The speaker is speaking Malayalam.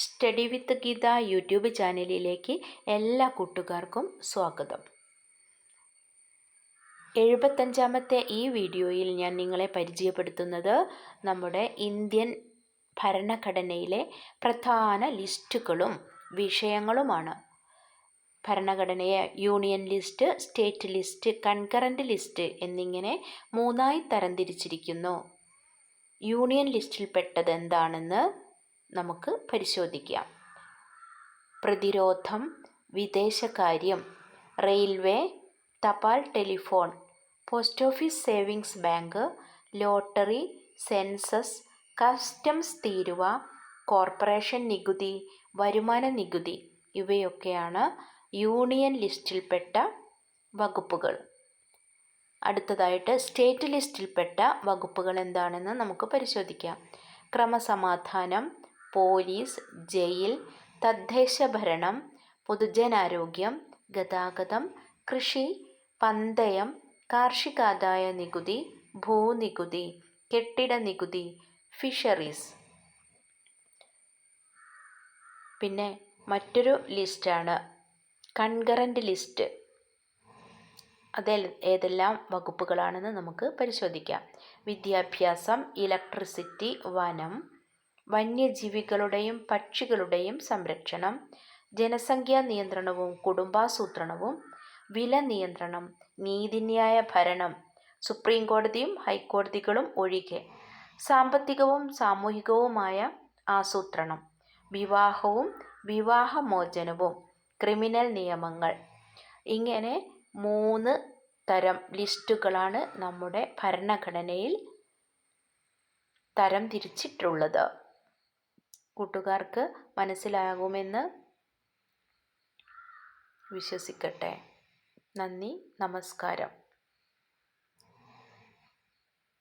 സ്റ്റഡി വിത്ത് ഗീത യൂട്യൂബ് ചാനലിലേക്ക് എല്ലാ കൂട്ടുകാർക്കും സ്വാഗതം. 75ാമത്തെ ഈ വീഡിയോയിൽ ഞാൻ നിങ്ങളെ പരിചയപ്പെടുത്തുന്നത് നമ്മുടെ ഇന്ത്യൻ ഭരണഘടനയിലെ പ്രധാന ലിസ്റ്റുകളും വിഷയങ്ങളുമാണ്. ഭരണഘടനയെ union list, state list, concurrent list എന്നിങ്ങനെ മൂന്നായി തരംതിരിച്ചിരിക്കുന്നു. യൂണിയൻ ലിസ്റ്റിൽപ്പെട്ടത് എന്താണെന്ന് നമുക്ക് പരിശോധിക്കാം. പ്രതിരോധം, വിദേശകാര്യം, റെയിൽവേ, തപാൽ telephone, post office savings bank, lottery, census, customs തീരുവ, കോർപ്പറേഷൻ നികുതി, വരുമാന നികുതി ഇവയൊക്കെയാണ് യൂണിയൻ ലിസ്റ്റിൽപ്പെട്ട വകുപ്പുകൾ. അടുത്തതായിട്ട് സ്റ്റേറ്റ് ലിസ്റ്റിൽപ്പെട്ട വകുപ്പുകൾ എന്താണെന്ന് നമുക്ക് പരിശോധിക്കാം. ക്രമസമാധാനം, പോലീസ്, ജയിൽ, തദ്ദേശ ഭരണം, പൊതുജനാരോഗ്യം, ഗതാഗതം, കൃഷി, പന്തയം, കാർഷികാദായ നികുതി, ഭൂനികുതി, കെട്ടിട നികുതി, ഫിഷറീസ്. പിന്നെ മറ്റൊരു ലിസ്റ്റാണ് കൺകറൻറ്റ് ലിസ്റ്റ്. അതിൽ ഏതെല്ലാം വകുപ്പുകളാണെന്ന് നമുക്ക് പരിശോധിക്കാം. വിദ്യാഭ്യാസം, ഇലക്ട്രിസിറ്റി, വനം, വന്യജീവികളുടെയും പക്ഷികളുടെയും സംരക്ഷണം, ജനസംഖ്യാ നിയന്ത്രണവും കുടുംബാസൂത്രണവും, വില നിയന്ത്രണം, നീതിന്യായ ഭരണം, സുപ്രീം കോടതിയും ഹൈക്കോടതികളും ഒഴികെ, സാമ്പത്തികവും സാമൂഹികവുമായ ആസൂത്രണം, വിവാഹവും വിവാഹമോചനവും, ക്രിമിനൽ നിയമങ്ങൾ. ഇങ്ങനെ 3 തരം ലിസ്റ്റുകളാണ് നമ്മുടെ ഭരണഘടനയിൽ തരംതിരിച്ചിട്ടുള്ളത്. കൂട്ടുകാർക്ക് മനസ്സിലാകുമെന്ന് വിശ്വസിക്കട്ടെ. നന്ദി, നമസ്കാരം.